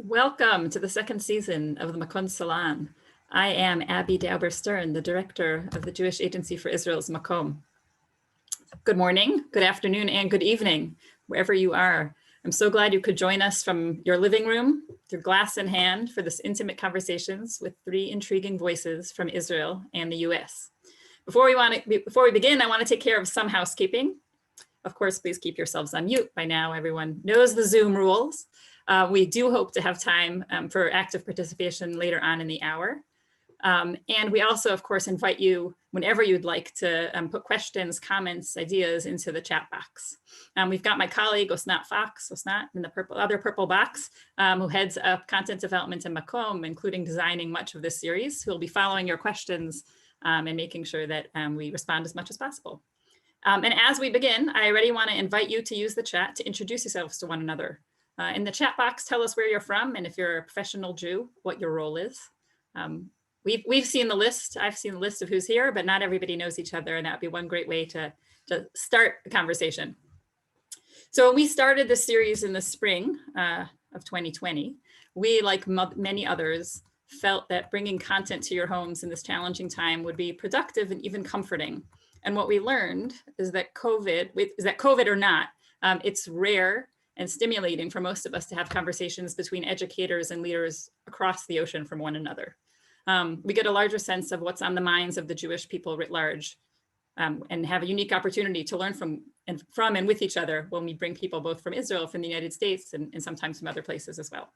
Welcome to the second season of the Makom Salon. I am Abi Dauber Sterne, the director of the Jewish Agency for Israel's Makom. Good morning, good afternoon, and good evening, wherever you are. I'm so glad you could join us from your living room, your glass in hand, for this intimate conversations with three intriguing voices from Israel and the US. Before we begin, I want to take care of some housekeeping. Of course, please keep yourselves on mute. By now, everyone knows the Zoom rules. We do hope to have time for active participation later on in the hour. And we also, of course, invite you whenever you'd like to put questions, comments, ideas into the chat box. We've got my colleague, Osnat Fox, Osnat in the other purple box, who heads up content development in Makom, including designing much of this series, who will be following your questions and making sure that we respond as much as possible. And as we begin, I already want to invite you to use the chat to introduce yourselves to one another. In the chat box, tell us where you're from, and if you're a professional Jew, what your role is. We've seen the list. I've seen the list of who's here, but not everybody knows each other, and that would be one great way to start the conversation. So when we started this series in the spring of 2020, we, like many others, felt that bringing content to your homes in this challenging time would be productive and even comforting. And what we learned is that COVID or not, it's rare and stimulating for most of us to have conversations between educators and leaders across the ocean from one another. We get a larger sense of what's on the minds of the Jewish people writ large, and have a unique opportunity to learn from and with each other when we bring people both from Israel, from the United States, and sometimes from other places as well.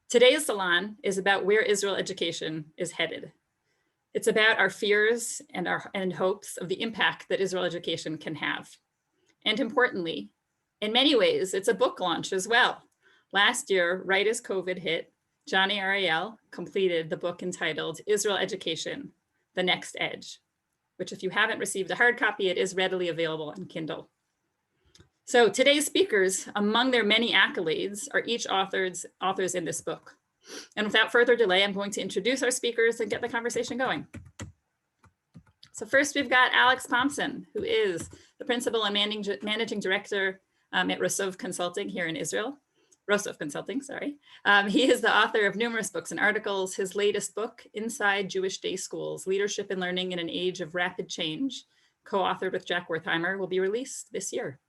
Today's salon is about where Israel education is headed. It's about our fears and hopes of the impact that Israel education can have. And importantly, in many ways, it's a book launch as well. Last year, right as COVID hit, Jonny Ariel completed the book entitled Israel Education, The Next Edge, which if you haven't received a hard copy, it is readily available on Kindle. So today's speakers, among their many accolades, are each authors in this book. And without further delay, I'm going to introduce our speakers and get the conversation going. So first, we've got Alex Pomson, who is the principal and managing director at Rosov Consulting here in Israel. Rosov Consulting, sorry. He is the author of numerous books and articles. His latest book, Inside Jewish Day Schools, Leadership and Learning in an Age of Rapid Change, co-authored with Jack Wertheimer, will be released this year.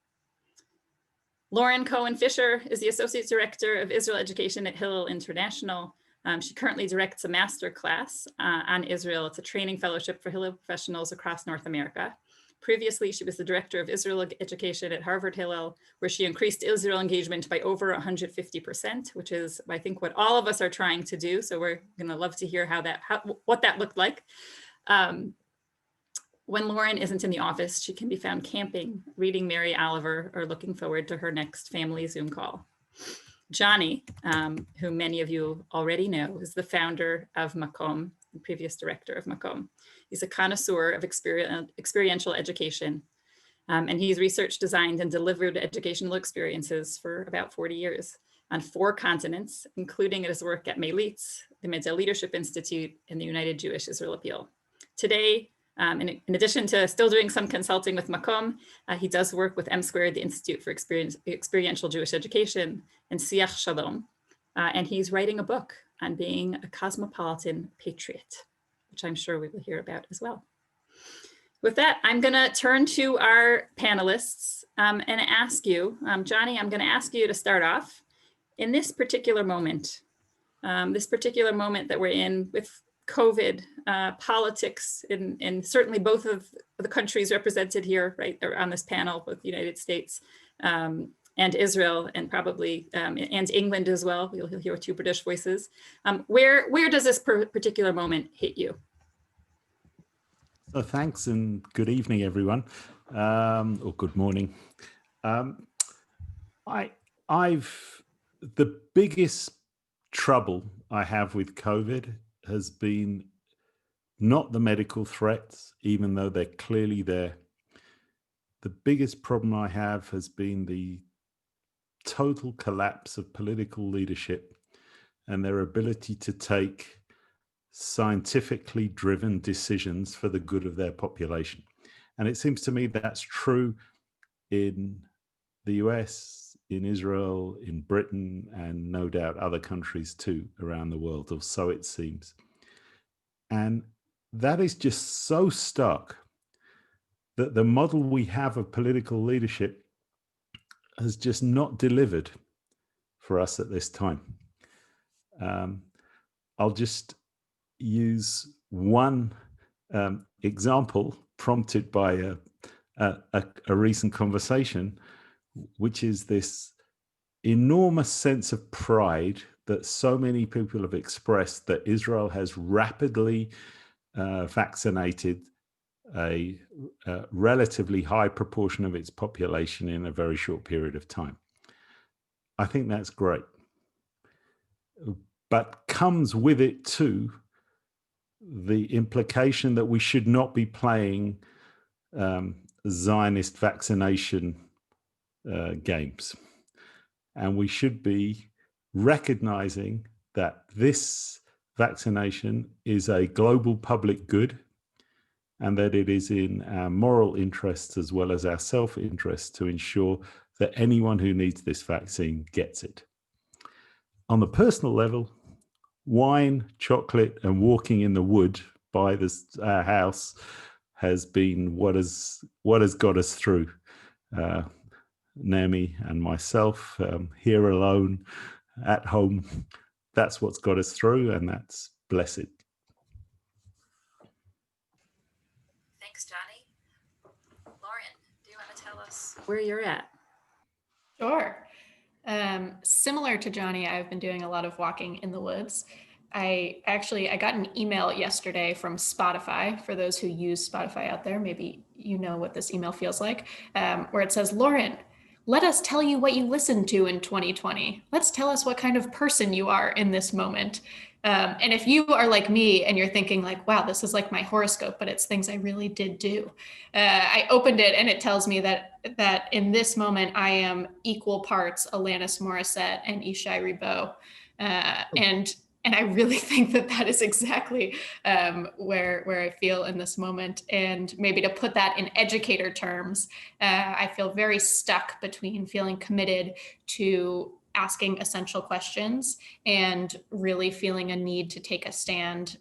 Lauren Cohen-Fisher is the Associate Director of Israel Education at Hillel International. She currently directs a master class on Israel. It's a training fellowship for Hillel professionals across North America. Previously, she was the Director of Israel Education at Harvard Hillel, where she increased Israel engagement by over 150%, which is, I think, what all of us are trying to do. So we're going to love to hear what that looked like. When Lauren isn't in the office, she can be found camping, reading Mary Oliver, or looking forward to her next family Zoom call. Jonny, who many of you already know, is the founder of Makom, the previous director of Makom. He's a connoisseur of experiential education, and he's researched, designed, and delivered educational experiences for about 40 years on 4 continents, including his work at Melitz, the Media Leadership Institute, and the United Jewish Israel Appeal. Today, in addition to still doing some consulting with Makom, he does work with M Squared, the Institute for Experiential Jewish Education, and Siach Shalom. And he's writing a book on being a cosmopolitan patriot, which I'm sure we will hear about as well. With that, I'm going to turn to our panelists and ask you, Jonny, I'm going to ask you to start off. In this particular moment that we're in with COVID, politics in certainly both of the countries represented here, right, on this panel, both the United States and Israel, and probably and England as well. You'll hear 2 British voices. Where does this particular moment hit you? So thanks and good evening, everyone, or good morning. The biggest trouble I have with COVID has been not the medical threats, even though they're clearly there. The biggest problem I have has been the total collapse of political leadership and their ability to take scientifically driven decisions for the good of their population. And it seems to me that's true in the US, in Israel, in Britain, and no doubt other countries too around the world, or so it seems. And that is just so stark that the model we have of political leadership has just not delivered for us at this time. I'll just use one example prompted by a recent conversation, which is this enormous sense of pride that so many people have expressed that Israel has rapidly vaccinated a relatively high proportion of its population in a very short period of time. I think that's great. But comes with it too the implication that we should not be playing Zionist vaccination games. And we should be recognizing that this vaccination is a global public good, and that it is in our moral interests as well as our self-interest to ensure that anyone who needs this vaccine gets it. On the personal level, wine, chocolate, and walking in the wood by our house has been what has got us through. Naomi and myself, here alone, at home, that's what's got us through, and that's blessed. Thanks, Jonny. Lauren, do you want to tell us where you're at? Sure. Similar to Jonny, I've been doing a lot of walking in the woods. I got an email yesterday from Spotify. For those who use Spotify out there, maybe you know what this email feels like, where it says, Lauren, let us tell you what you listened to in 2020. Let's tell us what kind of person you are in this moment. And if you are like me and you're thinking like, wow, this is like my horoscope, but it's things I really did do. I opened it and it tells me that in this moment, I am equal parts Alanis Morissette and Ishai Ribo. And I really think that is exactly where I feel in this moment. And maybe to put that in educator terms, I feel very stuck between feeling committed to asking essential questions and really feeling a need to take a stand,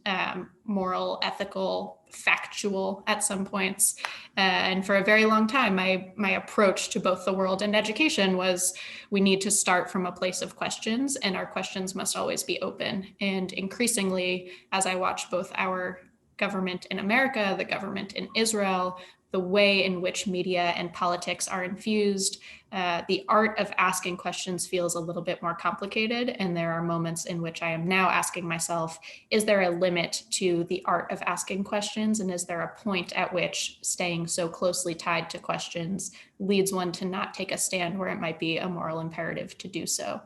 moral, ethical, factual at some points. And for a very long time, my approach to both the world and education was we need to start from a place of questions, and our questions must always be open. And increasingly, as I watch both our government in America, the government in Israel, the way in which media and politics are infused, the art of asking questions feels a little bit more complicated. And there are moments in which I am now asking myself, is there a limit to the art of asking questions? And is there a point at which staying so closely tied to questions leads one to not take a stand where it might be a moral imperative to do so?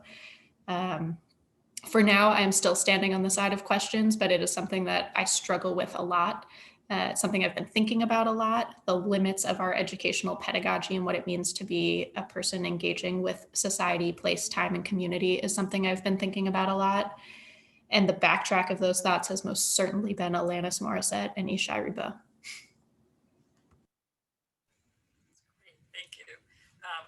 For now, I'm still standing on the side of questions, but it is something that I struggle with a lot. It's something I've been thinking about a lot. The limits of our educational pedagogy and what it means to be a person engaging with society, place, time, and community is something I've been thinking about a lot. And the backtrack of those thoughts has most certainly been Alanis Morissette and Ishai Ribo. Thank you.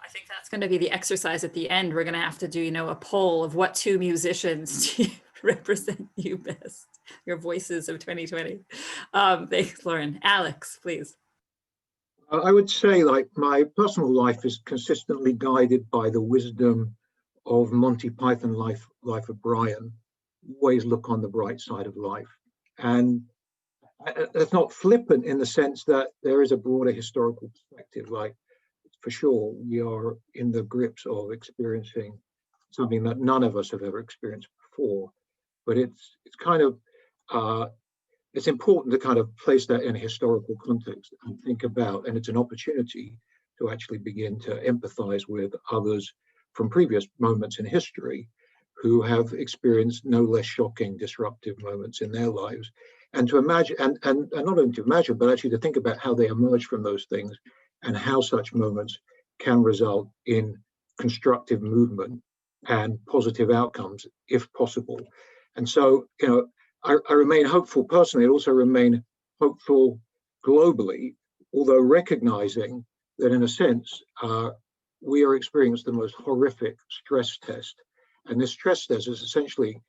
I think that's going to be the exercise at the end. We're going to have to do, a poll of what two musicians do represent you best, your voices of 2020. Thanks, Lauren. Alex, please. I would say, like, my personal life is consistently guided by the wisdom of Monty Python Life of Brian. Always look on the bright side of life. And it's not flippant in the sense that there is a broader historical perspective. Like, for sure, we are in the grips of experiencing something that none of us have ever experienced before. But it's kind of, it's important to kind of place that in a historical context and think about, and it's an opportunity to actually begin to empathize with others from previous moments in history who have experienced no less shocking, disruptive moments in their lives. And to imagine, and not only to imagine, but actually to think about how they emerge from those things and how such moments can result in constructive movement and positive outcomes, if possible. And so, I remain hopeful personally. I also remain hopeful globally, although recognizing that in a sense, we are experiencing the most horrific stress test. And this stress test has essentially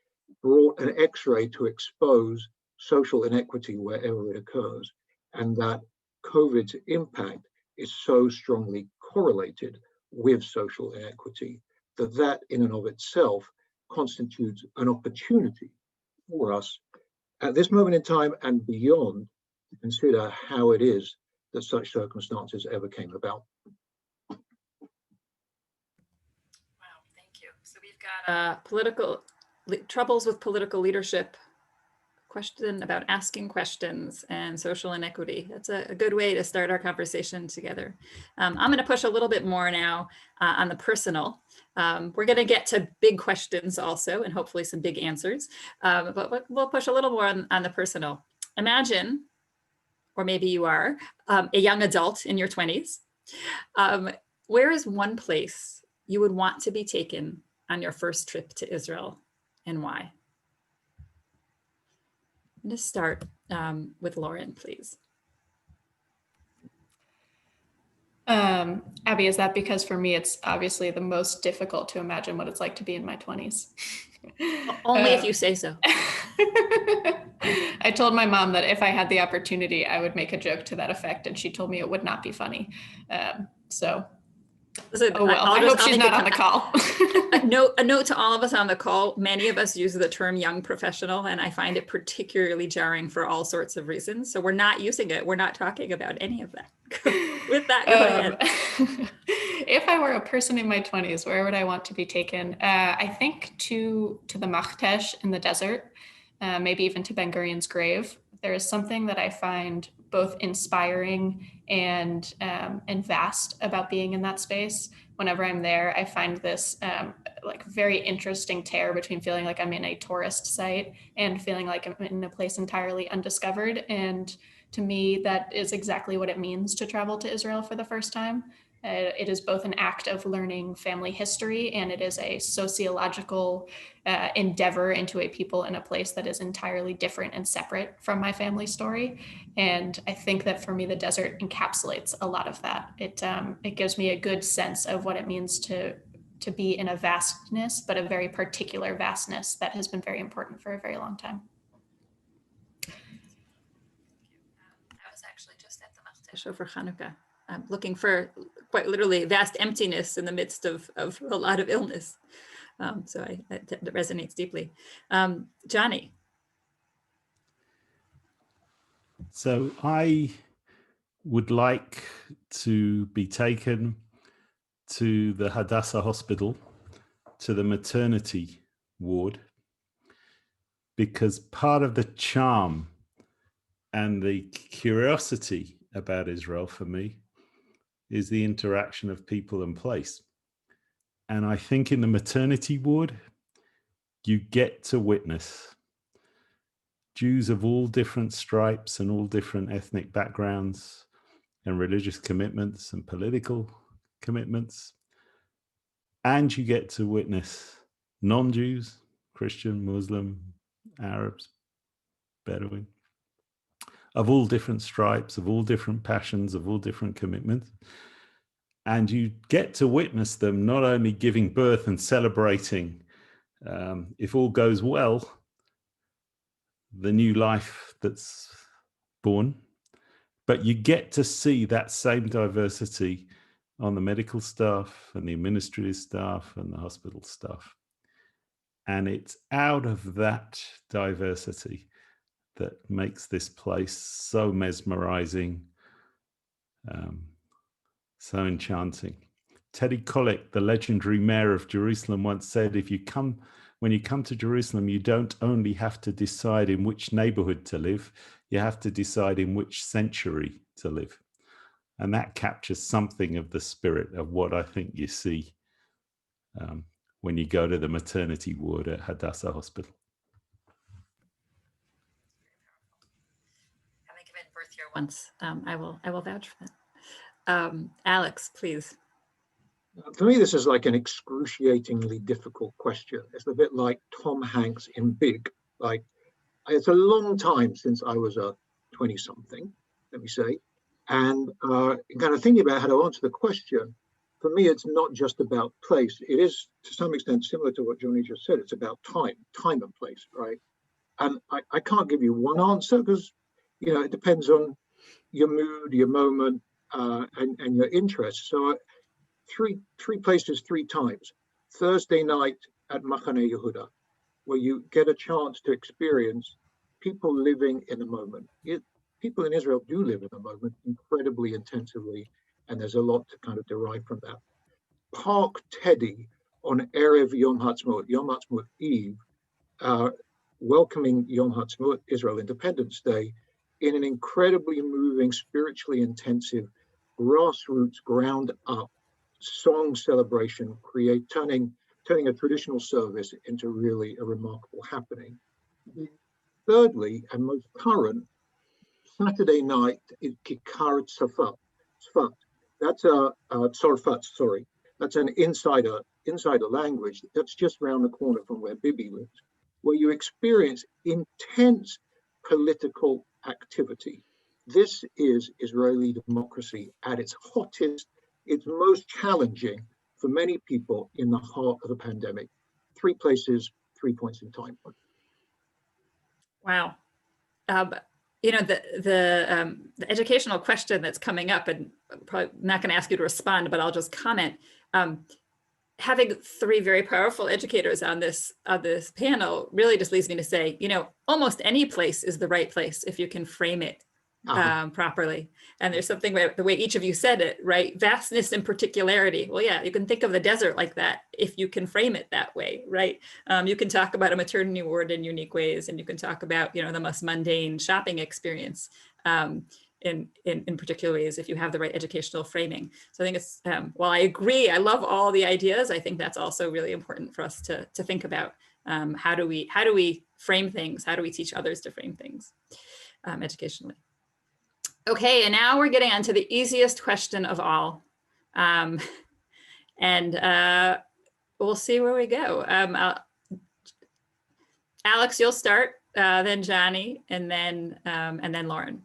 brought an X-ray to expose social inequity wherever it occurs, and that COVID's impact is so strongly correlated with social inequity that in and of itself constitutes an opportunity for us at this moment in time and beyond to consider how it is that such circumstances ever came about. Wow, thank you. So we've got troubles with political leadership, question about asking questions, and social inequity. That's a good way to start our conversation together. I'm going to push a little bit more now on the personal. We're going to get to big questions also, and hopefully some big answers, but we'll push a little more on the personal. Imagine, or maybe you are, a young adult in your 20s. Where is one place you would want to be taken on your first trip to Israel, and why? I'm going to start with Lauren, please. Abby, is that because for me, it's obviously the most difficult to imagine what it's like to be in my 20s? Only if you say so. I told my mom that if I had the opportunity, I would make a joke to that effect, and she told me it would not be funny. Oh well, I hope she's not on the call. A note to all of us on the call. Many of us use the term young professional, and I find it particularly jarring for all sorts of reasons. So we're not using it. We're not talking about any of that. With that, go ahead. If I were a person in my 20s, where would I want to be taken? I think to the Machtesh in the desert, maybe even to Ben Gurion's grave. There is something that I find both inspiring and vast about being in that space. Whenever I'm there, I find this like very interesting tear between feeling like I'm in a tourist site and feeling like I'm in a place entirely undiscovered. And to me, that is exactly what it means to travel to Israel for the first time. It is both an act of learning family history, and it is a sociological endeavor into a people in a place that is entirely different and separate from my family story. And I think that for me, the desert encapsulates a lot of that. It gives me a good sense of what it means to be in a vastness, but a very particular vastness that has been very important for a very long time. I was actually just at the Machtesh over Hanukkah. I'm looking for quite literally vast emptiness in the midst of a lot of illness. So that resonates deeply. Jonny. So I would like to be taken to the Hadassah Hospital, to the maternity ward, because part of the charm and the curiosity about Israel for me is the interaction of people and place. And I think in the maternity ward, you get to witness Jews of all different stripes and all different ethnic backgrounds and religious commitments and political commitments. And you get to witness non-Jews, Christian, Muslim, Arabs, Bedouin, of all different stripes, of all different passions, of all different commitments. And you get to witness them not only giving birth and celebrating, if all goes well, the new life that's born, but you get to see that same diversity on the medical staff and the administrative staff and the hospital staff. And it's out of that diversity that makes this place so mesmerizing, so enchanting. Teddy Kollek, the legendary mayor of Jerusalem, once said, when you come to Jerusalem, you don't only have to decide in which neighborhood to live, you have to decide in which century to live. And that captures something of the spirit of what I think you see when you go to the maternity ward at Hadassah Hospital. Having given birth here once, I will vouch for that. Alex, please. For me, this is like an excruciatingly difficult question. It's a bit like Tom Hanks in Big. Like, it's a long time since I was a 20-something, let me say. And kind of thinking about how to answer the question, for me, it's not just about place. It is to some extent similar to what Jonny just said. It's about time and place, right? And I can't give you one answer because, it depends on your mood, your moment, and your interests. So three places, three times. Thursday night at Machane Yehuda, where you get a chance to experience people living in the moment. People in Israel do live in the moment incredibly intensively, and there's a lot to kind of derive from that. Park Teddy on Erev Yom Ha'atzmaut Eve, welcoming Yom Ha'atzmaut, Israel Independence Day, in an incredibly moving, spiritually intensive, grassroots, ground up song celebration, turning a traditional service into really a remarkable happening. Thirdly, and most current, Saturday night is Kikar Tzfat. That's Tzorfat, sorry. That's an insider language that's just around the corner from where Bibi lives, where you experience intense political activity. This is Israeli democracy at its hottest, its most challenging for many people in the heart of a pandemic. 3 places, 3 points in time. Wow. The educational question that's coming up, and I'm probably not going to ask you to respond, but I'll just comment. Having 3 very powerful educators on this panel really just leads me to say, almost any place is the right place if you can frame it properly. And there's something the way each of you said it, right? Vastness and particularity. Well, yeah, you can think of the desert like that if you can frame it that way, right? You can talk about a maternity ward in unique ways, and you can talk about, the most mundane shopping experience in particular ways if you have the right educational framing. So I think it's, while I agree, I love all the ideas, I think that's also really important for us to think about. How do we frame things? How do we teach others to frame things educationally? Okay, and now we're getting on to the easiest question of all. And we'll see where we go. Alex, you'll start, then Jonny, and then Lauren.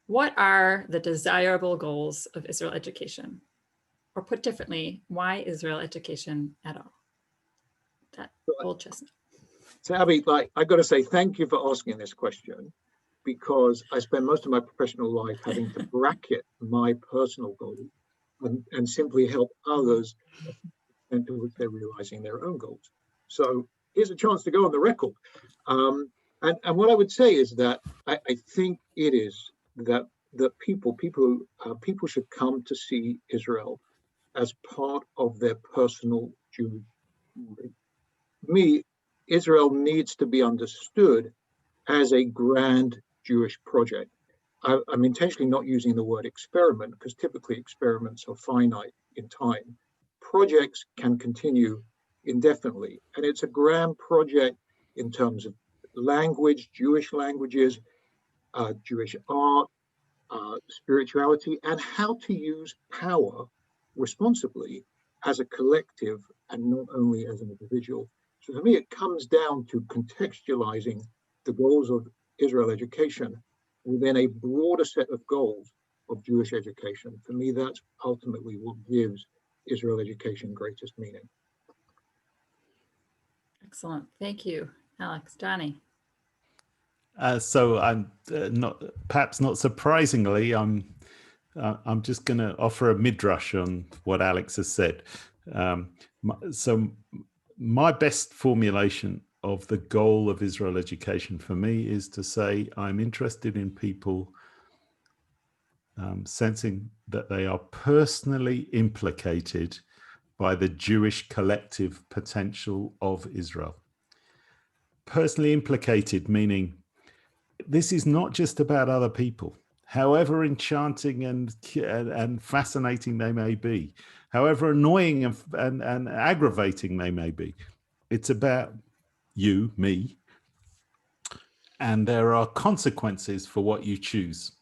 What are the desirable goals of Israel education? Or put differently, why Israel education at all? That old chestnut. So Abi, I got to say thank you for asking this question, because I spend most of my professional life having to bracket my personal goals and simply help others to which they're realizing their own goals. So here's a chance to go on the record. And what I would say is that I think it is that people should come to see Israel as part of their personal Jewish story. For me, Israel needs to be understood as a grand Jewish project. I'm intentionally not using the word experiment because typically experiments are finite in time. Projects can continue indefinitely, and it's a grand project in terms of language, Jewish languages, Jewish art, spirituality, and how to use power responsibly as a collective and not only as an individual. So for me, it comes down to contextualizing the goals of Israel education within a broader set of goals of Jewish education. For me, that's ultimately what gives Israel education greatest meaning. Excellent. Thank you, Alex. Jonny. So I'm perhaps not surprisingly, I'm just going to offer a midrash on what Alex has said. So my best formulation of the goal of Israel education for me is to say I'm interested in people sensing that they are personally implicated by the Jewish collective potential of Israel. Personally implicated, meaning this is not just about other people, however enchanting and fascinating they may be, however annoying and aggravating they may be. It's about you, me, and there are consequences for what you choose,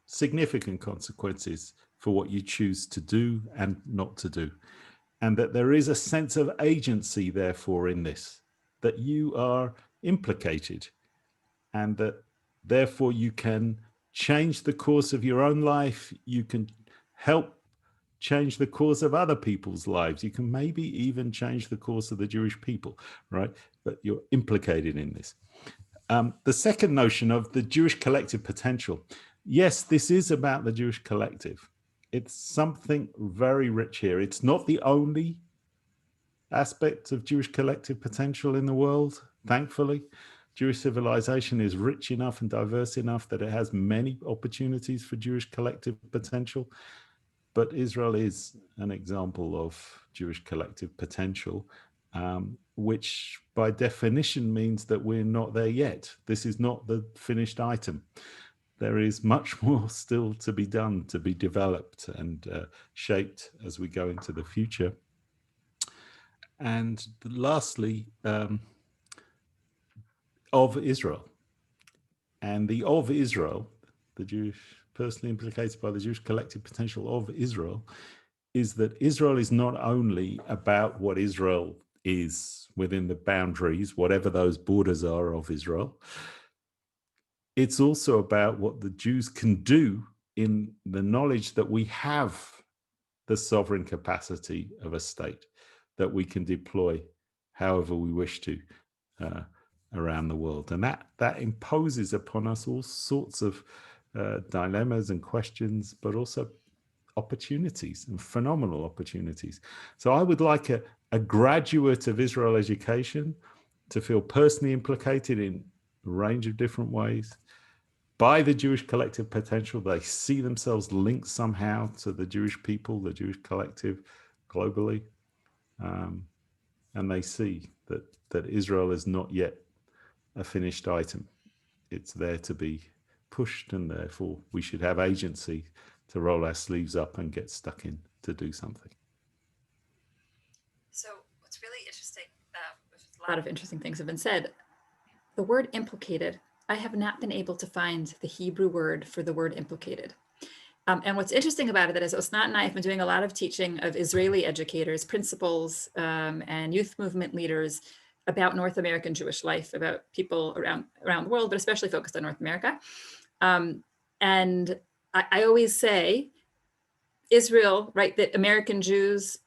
significant consequences for what you choose to do and not to do. And that there is a sense of agency, therefore, in this, that you are implicated, and that therefore you can change the course of your own life. You can help change the course of other people's lives. You can maybe even change the course of the Jewish people, right? But you're implicated in this. The second notion of the Jewish collective potential. Yes, this is about the Jewish collective. It's something very rich here. It's not the only aspect of Jewish collective potential in the world, thankfully. Jewish civilization is rich enough and diverse enough that it has many opportunities for Jewish collective potential. But Israel is an example of Jewish collective potential, which by definition means that we're not there yet. This is not the finished item. There is much more still to be done, to be developed and shaped as we go into the future. And lastly, of Israel. And the of Israel, the Jewish, personally implicated by the Jewish collective potential of Israel, is that Israel is not only about what Israel is within the boundaries, whatever those borders are of Israel. It's also about what the Jews can do in the knowledge that we have the sovereign capacity of a state that we can deploy however we wish to around the world. And that imposes upon us all sorts of dilemmas and questions, but also opportunities and phenomenal opportunities. So I would like a graduate of Israel education to feel personally implicated in a range of different ways by the Jewish collective potential. They see themselves linked somehow to the Jewish people, the Jewish collective globally. And they see that Israel is not yet a finished item. It's there to be pushed, and therefore we should have agency to roll our sleeves up and get stuck in to do something. So what's really interesting, a lot of interesting things have been said. The word implicated, I have not been able to find the Hebrew word for the word implicated. And what's interesting about it is Osnat and I have been doing a lot of teaching of Israeli educators, principals, and youth movement leaders about North American Jewish life, about people around the world, but especially focused on North America. And I always say, Israel, right, that American Jews,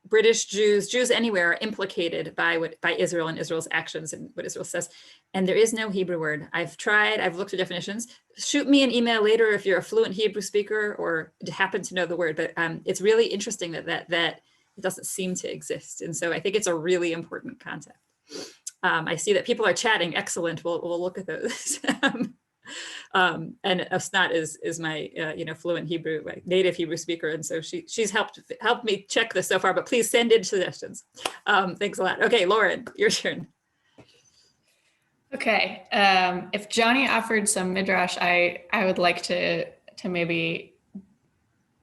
British Jews, Jews anywhere are implicated by Israel and Israel's actions and what Israel says. And there is no Hebrew word. I've tried, I've looked at definitions. Shoot me an email later if you're a fluent Hebrew speaker or happen to know the word, but it's really interesting that it doesn't seem to exist. And so I think it's a really important concept. I see that people are chatting, excellent, we'll look at those. And Osnat is my fluent Hebrew, native Hebrew speaker, and so she's helped me check this so far. But please send in suggestions. Thanks a lot. Okay, Lauren, your turn. Okay, if Jonny offered some midrash, I would like to maybe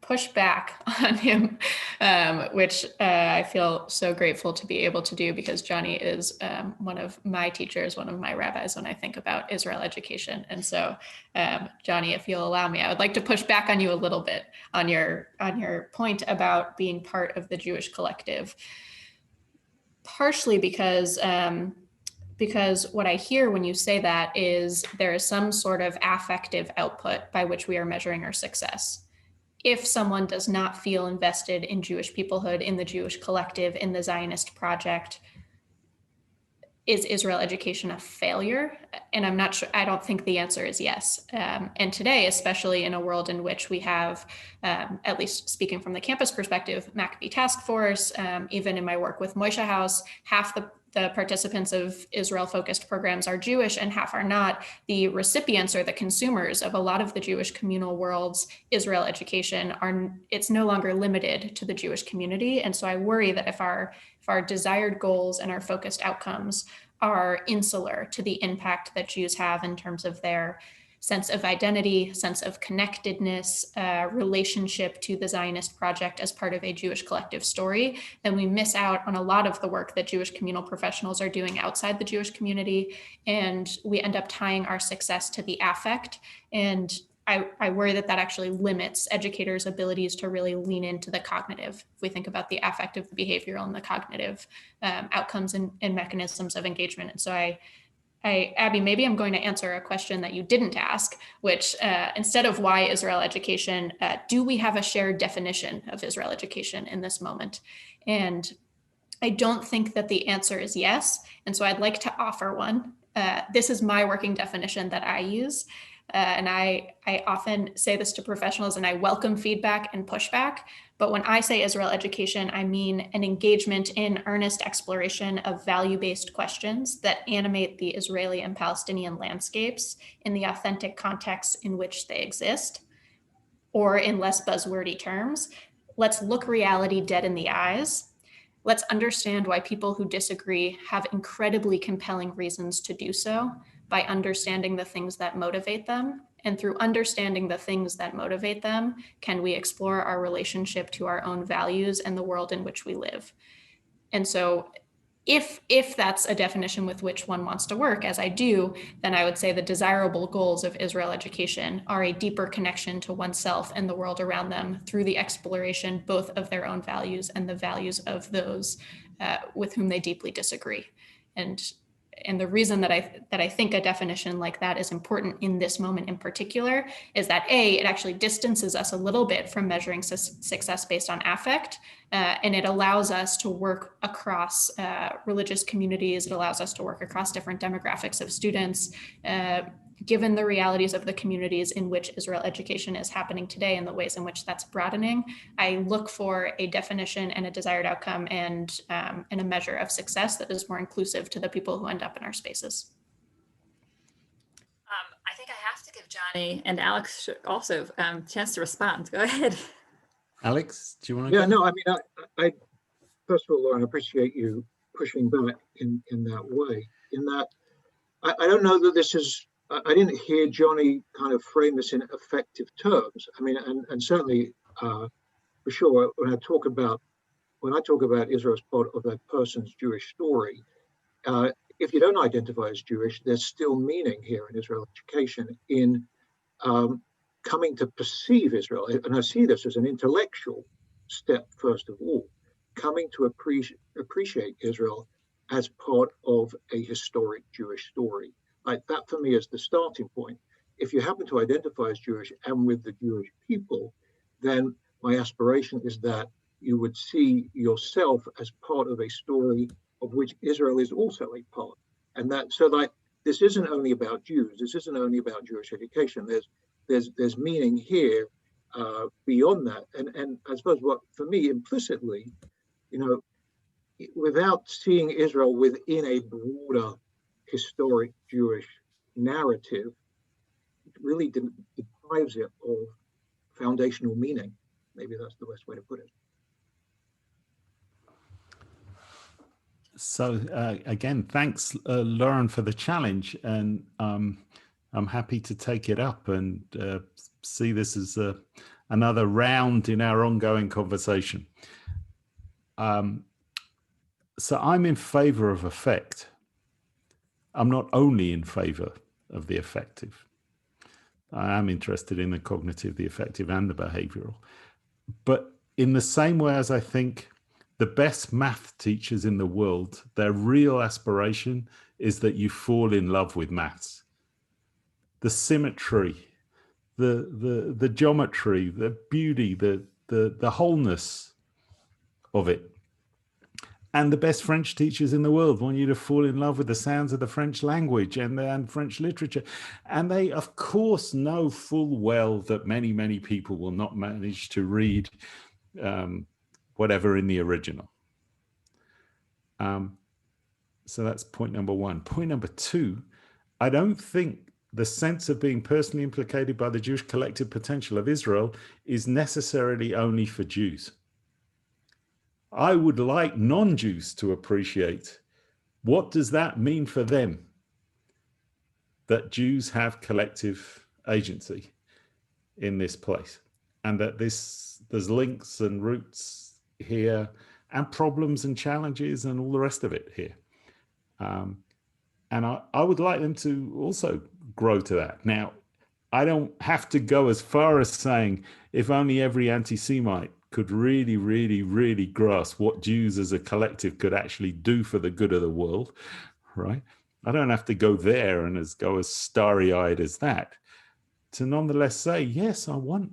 push back on him, which I feel so grateful to be able to do, because Jonny is one of my teachers, one of my rabbis when I think about Israel education. And so, Jonny, if you'll allow me, I would like to push back on you a little bit on your point about being part of the Jewish collective, partially because what I hear when you say that is there is some sort of affective output by which we are measuring our success. If someone does not feel invested in Jewish peoplehood, in the Jewish collective, in the Zionist project, is Israel education a failure? And I'm not sure, I don't think the answer is yes. And today, especially in a world in which we have, at least speaking from the campus perspective, Maccabee Task Force, even in my work with Moishe House, half the participants of Israel-focused programs are Jewish and half are not. The recipients or the consumers of a lot of the Jewish communal world's Israel education it's no longer limited to the Jewish community. And so I worry that if our desired goals and our focused outcomes are insular to the impact that Jews have in terms of their sense of identity, sense of connectedness, relationship to the Zionist project as part of a Jewish collective story, then we miss out on a lot of the work that Jewish communal professionals are doing outside the Jewish community. And we end up tying our success to the affect. And I worry that actually limits educators' abilities to really lean into the cognitive. If we think about the affective, the behavioral, and the cognitive outcomes and mechanisms of engagement. And so Abby, maybe I'm going to answer a question that you didn't ask, which instead of why Israel education, do we have a shared definition of Israel education in this moment? And I don't think that the answer is yes. And so I'd like to offer one. This is my working definition that I use. And I often say this to professionals, and I welcome feedback and pushback. But when I say Israel education, I mean an engagement in earnest exploration of value-based questions that animate the Israeli and Palestinian landscapes in the authentic contexts in which they exist. Or in less buzzwordy terms, let's look reality dead in the eyes. Let's understand why people who disagree have incredibly compelling reasons to do so by understanding the things that motivate them. And through understanding the things that motivate them, can we explore our relationship to our own values and the world in which we live? And so if that's a definition with which one wants to work, as I do, then I would say the desirable goals of Israel education are a deeper connection to oneself and the world around them through the exploration both of their own values and the values of those with whom they deeply disagree. And the reason that I think a definition like that is important in this moment in particular is that it actually distances us a little bit from measuring success based on affect, and it allows us to work across religious communities. It allows us to work across different demographics of students, given the realities of the communities in which Israel education is happening today and the ways in which that's broadening. I look for a definition and a desired outcome and a measure of success that is more inclusive to the people who end up in our spaces. I think I have to give Jonny and Alex also a chance to respond. Go ahead. Alex, do you want to go? No, I mean, I first of all, Lauren, I appreciate you pushing back in that way. In that, I don't know that this is, I didn't hear Jonny kind of frame this in effective terms. I mean, and certainly for sure, when I talk about Israel as part of a person's Jewish story, if you don't identify as Jewish, there's still meaning here in Israel education in coming to perceive Israel. And I see this as an intellectual step, first of all, coming to appreciate Israel as part of a historic Jewish story. Like that for me is the starting point. If you happen to identify as Jewish and with the Jewish people, then my aspiration is that you would see yourself as part of a story of which Israel is also a part. And that, so like, this isn't only about Jews, this isn't only about Jewish education. There's meaning here beyond that. And I suppose what, for me, implicitly, you know, without seeing Israel within a broader historic Jewish narrative, it really deprives it of foundational meaning. Maybe that's the best way to put it. So again, thanks, Lauren, for the challenge. And I'm happy to take it up and see this as another round in our ongoing conversation. So I'm in favor of effect. I'm not only in favor of the affective. I am interested in the cognitive, the affective, and the behavioral. But in the same way as I think the best math teachers in the world, their real aspiration is that you fall in love with maths. The symmetry, the geometry, the beauty, the wholeness of it. And the best French teachers in the world want you to fall in love with the sounds of the French language and French literature. And they, of course, know full well that many, many people will not manage to read whatever in the original. So that's point number one. Point number two, I don't think the sense of being personally implicated by the Jewish collective potential of Israel is necessarily only for Jews. I would like non-Jews to appreciate what does that mean for them that Jews have collective agency in this place, and that there's links and roots here and problems and challenges and all the rest of it here. And I would like them to also grow to that. Now, I don't have to go as far as saying if only every anti-Semite could really, really, really grasp what Jews as a collective could actually do for the good of the world, right? I don't have to go there and go as starry-eyed as that, to nonetheless say, yes, I want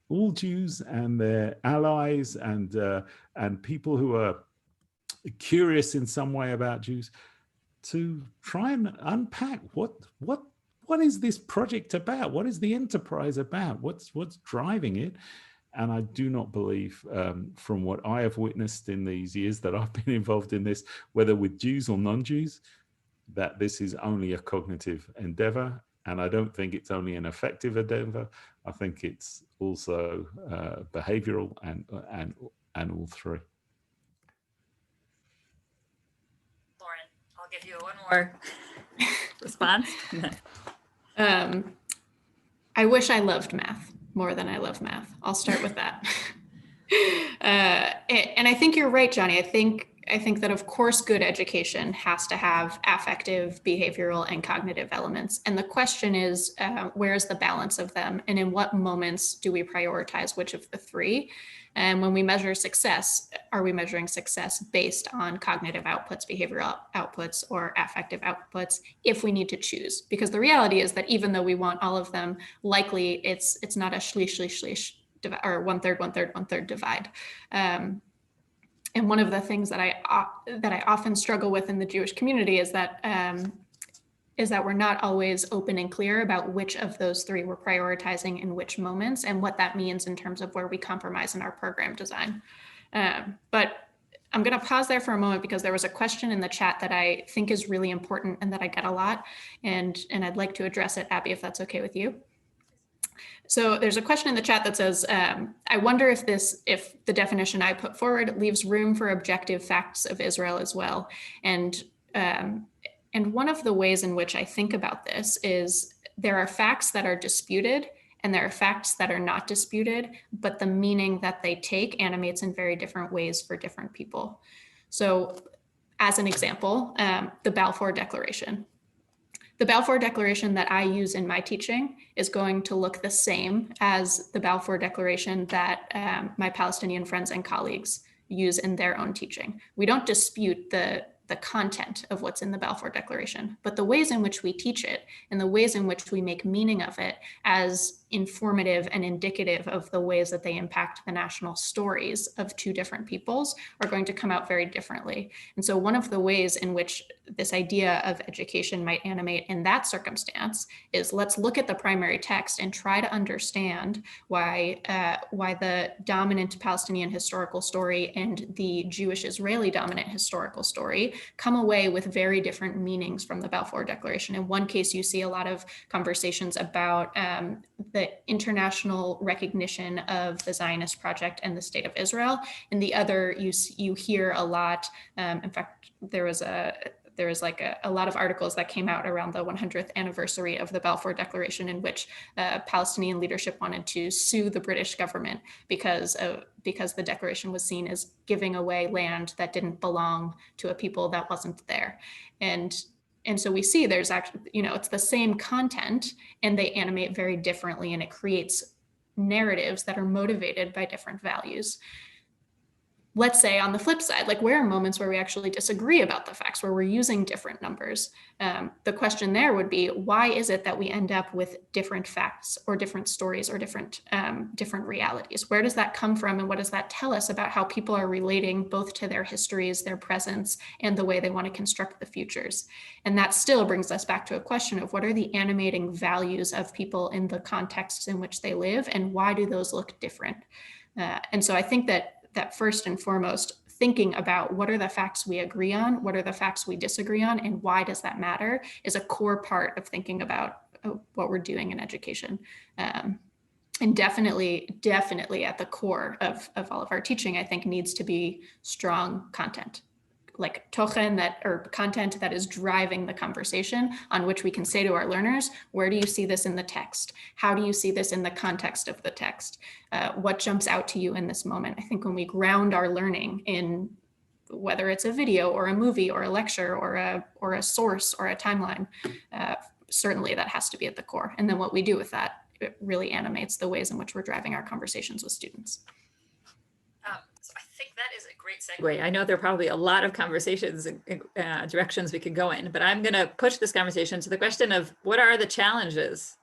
all Jews and their allies and people who are curious in some way about Jews to try and unpack what is this project about? What is the enterprise about? What's driving it? And I do not believe, from what I have witnessed in these years that I've been involved in this, whether with Jews or non-Jews, that this is only a cognitive endeavor. And I don't think it's only an affective endeavor. I think it's also behavioral and all three. Lauren, I'll give you one more response. I wish I loved math more than I love math. I'll start with that. And I think you're right, Jonny. I think that, of course, good education has to have affective, behavioral, and cognitive elements. And the question is, where's the balance of them? And in what moments do we prioritize which of the three? And when we measure success, are we measuring success based on cognitive outputs, behavioral outputs, or affective outputs, if we need to choose? Because the reality is that even though we want all of them, likely it's not a shlish, or 1/3, 1/3, 1/3 divide. And one of the things that I often struggle with in the Jewish community is that we're not always open and clear about which of those three we're prioritizing in which moments, and what that means in terms of where we compromise in our program design. But I'm going to pause there for a moment, because there was a question in the chat that I think is really important and that I get a lot, and I'd like to address it, Abby, if that's okay with you. So there's a question in the chat that says, I wonder if the definition I put forward leaves room for objective facts of Israel as well. And one of the ways in which I think about this is there are facts that are disputed and there are facts that are not disputed, but the meaning that they take animates in very different ways for different people. So as an example, the Balfour Declaration. The Balfour Declaration that I use in my teaching is going to look the same as the Balfour Declaration that my Palestinian friends and colleagues use in their own teaching. We don't dispute the content of what's in the Balfour Declaration, but the ways in which we teach it and the ways in which we make meaning of it as informative and indicative of the ways that they impact the national stories of two different peoples are going to come out very differently. And so one of the ways in which this idea of education might animate in that circumstance is, let's look at the primary text and try to understand why the dominant Palestinian historical story and the Jewish-Israeli dominant historical story come away with very different meanings from the Balfour Declaration. In one case, you see a lot of conversations about the international recognition of the Zionist project and the state of Israel. In the other, you hear a lot. In fact, there was a lot of articles that came out around the 100th anniversary of the Balfour Declaration, in which Palestinian leadership wanted to sue the British government because the declaration was seen as giving away land that didn't belong to a people that wasn't there. And so we see there's actually, it's the same content and they animate very differently, and it creates narratives that are motivated by different values. Let's say on the flip side, like, where are moments where we actually disagree about the facts, where we're using different numbers? The question there would be, why is it that we end up with different facts or different stories or different realities? Where does that come from, and what does that tell us about how people are relating both to their histories, their presence, and the way they want to construct the futures? And that still brings us back to a question of, what are the animating values of people in the contexts in which they live, and why do those look different? And so I think that first and foremost, thinking about what are the facts we agree on, what are the facts we disagree on, and why does that matter, is a core part of thinking about what we're doing in education. And definitely at the core of all of our teaching, I think, needs to be strong content, like tochen, or content that is driving the conversation, on which we can say to our learners, where do you see this in the text? How do you see this in the context of the text? What jumps out to you in this moment? I think when we ground our learning in, whether it's a video or a movie or a lecture or a source or a timeline, certainly that has to be at the core. And then what we do with that, it really animates the ways in which we're driving our conversations with students. So I think that is a great segue. I know there are probably a lot of conversations and directions we could go in, but I'm going to push this conversation to the question of what are the challenges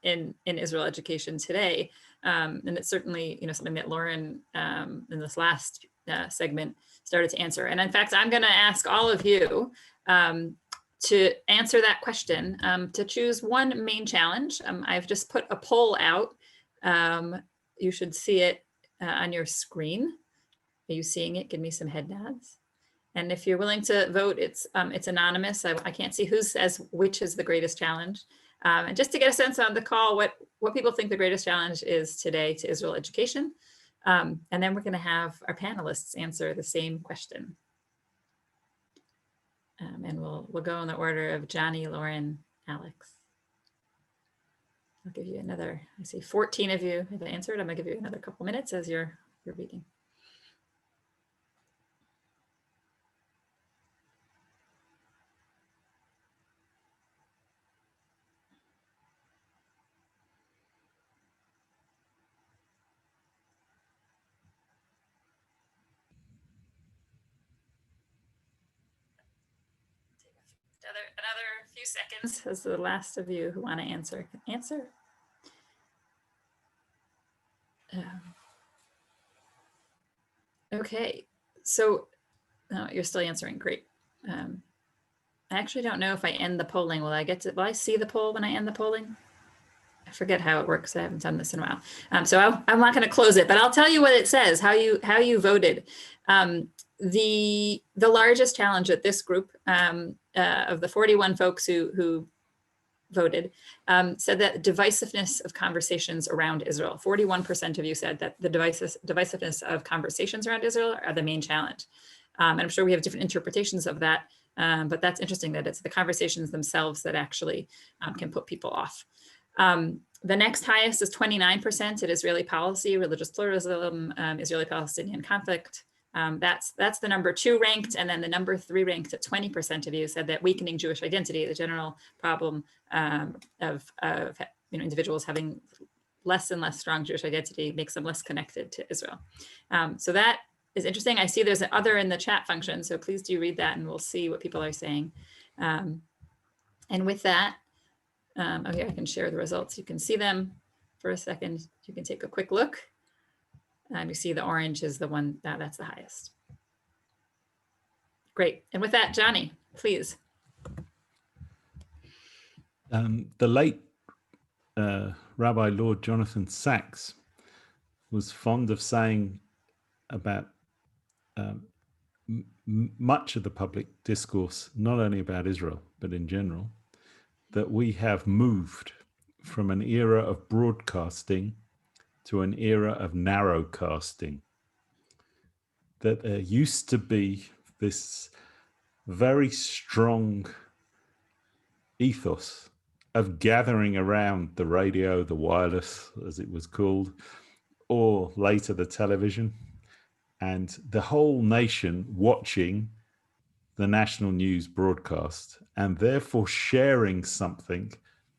in Israel education today, and it's certainly something that Lauren in this last segment started to answer. And in fact, I'm going to ask all of you to answer that question, to choose one main challenge. I've just put a poll out. You should see it on your screen. Are you seeing it? Give me some head nods. And if you're willing to vote, it's anonymous. I can't see who says which is the greatest challenge. And just to get a sense on the call, what people think the greatest challenge is today to Israel education. And then we're going to have our panelists answer the same question. And we'll go in the order of Jonny, Lauren, Alex. I'll give you another, I see 14 of you have answered. I'm going to give you another couple minutes as you're reading. Another few seconds as the last of you who want to answer can answer. Okay, so you're still answering. Great. I actually don't know if I end the polling. Will I see the poll when I end the polling? I forget how it works. I haven't done this in a while. So I'm not going to close it, but I'll tell you what it says, how you voted. The largest challenge at this group of the 41 folks who voted said that divisiveness of conversations around Israel. 41% of you said that the divisiveness of conversations around Israel are the main challenge. And I'm sure we have different interpretations of that, but that's interesting that it's the conversations themselves that actually can put people off. The next highest is 29% at Israeli policy, religious pluralism, Israeli-Palestinian conflict. That's the number 2 ranked, and then the number 3 ranked at 20% of you said that weakening Jewish identity, the general problem of individuals having less and less strong Jewish identity makes them less connected to Israel. So that is interesting. I see there's an other in the chat function, so please do read that and we'll see what people are saying. And with that, okay, I can share the results. You can see them for a second. You can take a quick look. You see the orange is the one that's the highest. Great. And with that, Jonny, please. The late Rabbi Lord Jonathan Sacks was fond of saying about much of the public discourse, not only about Israel, but in general, that we have moved from an era of broadcasting to an era of narrowcasting. That there used to be this very strong ethos of gathering around the radio, the wireless, as it was called, or later the television, and the whole nation watching the national news broadcast, and therefore sharing something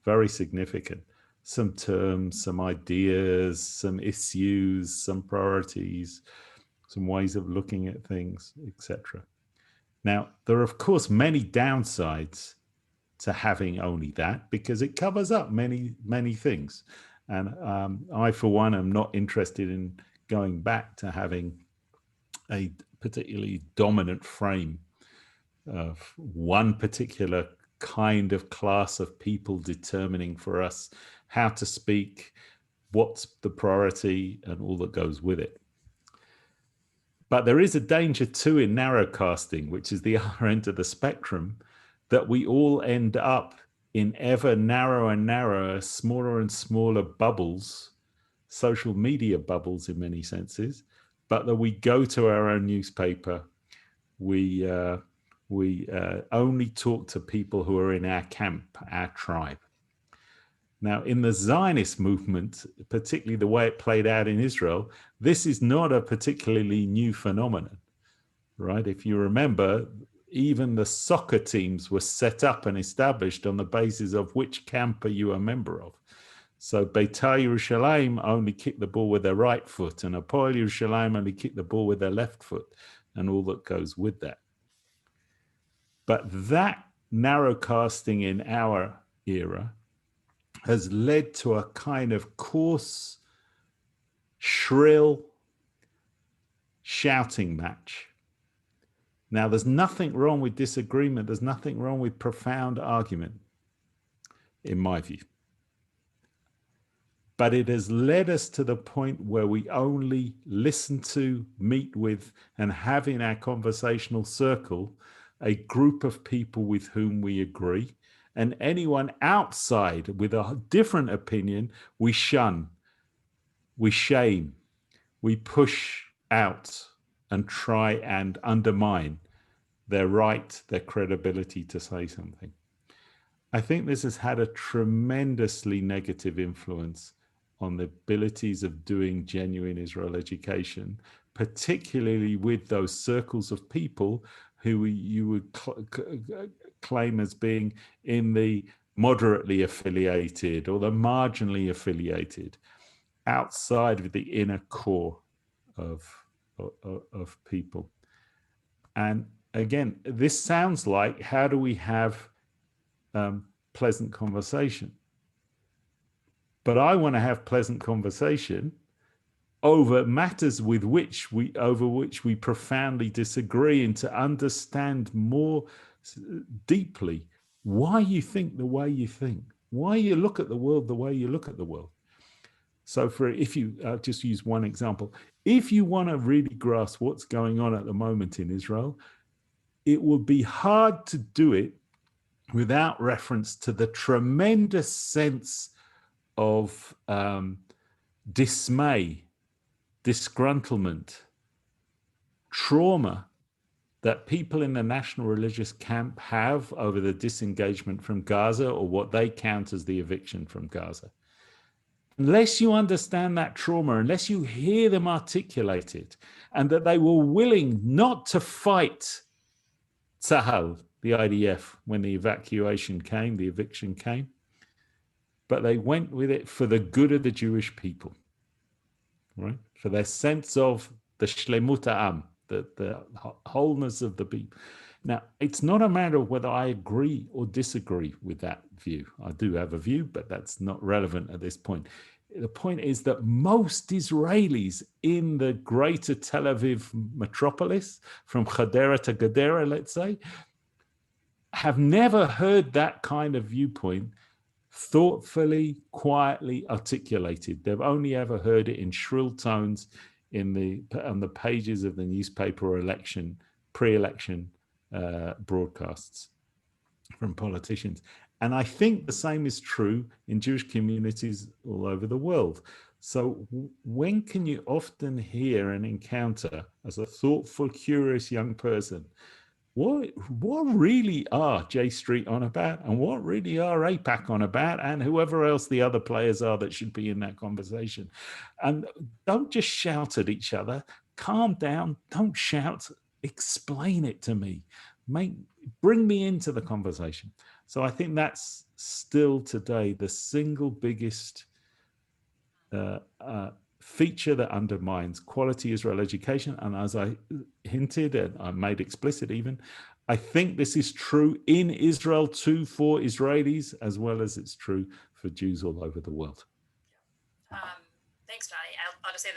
very significant. Some terms, some ideas, some issues, some priorities, some ways of looking at things, etc. Now, there are, of course, many downsides to having only that, because it covers up many, many things. And I, for one, am not interested in going back to having a particularly dominant frame of one particular kind of class of people determining for us how to speak, what's the priority, and all that goes with it. But there is a danger too in narrowcasting, which is the other end of the spectrum, that we all end up in ever narrower and narrower, smaller and smaller bubbles, social media bubbles in many senses, but that we go to our own newspaper, we only talk to people who are in our camp, our tribe. Now, in the Zionist movement, particularly the way it played out in Israel, this is not a particularly new phenomenon, right? If you remember, even the soccer teams were set up and established on the basis of which camp are you a member of. So Beitar Yerushalayim only kick the ball with their right foot, and Hapoel Yerushalayim only kick the ball with their left foot, and all that goes with that. But that narrow casting in our era has led to a kind of coarse, shrill shouting match. Now, there's nothing wrong with disagreement. There's nothing wrong with profound argument, in my view. But it has led us to the point where we only listen to, meet with, and have in our conversational circle a group of people with whom we agree. And anyone outside with a different opinion, we shun, we shame, we push out and try and undermine their right, their credibility to say something. I think this has had a tremendously negative influence on the abilities of doing genuine Israel education, particularly with those circles of people who you would claim as being in the moderately affiliated or the marginally affiliated, outside of the inner core of people. And again, this sounds like, how do we have pleasant conversation? But I want to have pleasant conversation over matters with which we profoundly disagree, and to understand more deeply why you think the way you think, why you look at the world the way you look at the world. So if you just use one example, if you want to really grasp what's going on at the moment in Israel, it will be hard to do it without reference to the tremendous sense of dismay, disgruntlement, trauma that people in the national religious camp have over the disengagement from Gaza, or what they count as the eviction from Gaza. Unless you understand that trauma, unless you hear them articulate it, and that they were willing not to fight Tzahal, the IDF, when the evacuation came, the eviction came, but they went with it for the good of the Jewish people, right? For their sense of the shlemut ha'am, the wholeness of the people. Now, it's not a matter of whether I agree or disagree with that view. I do have a view, but that's not relevant at this point. The point is that most Israelis in the greater Tel Aviv metropolis, from Hadera to Gadara, let's say, have never heard that kind of viewpoint thoughtfully, quietly articulated. They've only ever heard it in shrill tones on the pages of the newspaper or pre-election broadcasts from politicians. And I think the same is true in Jewish communities all over the world. So when can you often hear and encounter, as a thoughtful, curious young person, what really are J Street on about, and what really are AIPAC on about, and whoever else the other players are that should be in that conversation? And don't just shout at each other. Calm down. Don't shout. Explain it to me. Bring me into the conversation. So I think that's still today the single biggest feature that undermines quality Israel education. And as I hinted and I made explicit even, I think this is true in Israel too, for Israelis, as well as it's true for Jews all over the world. Thanks, Jonny. I'll just say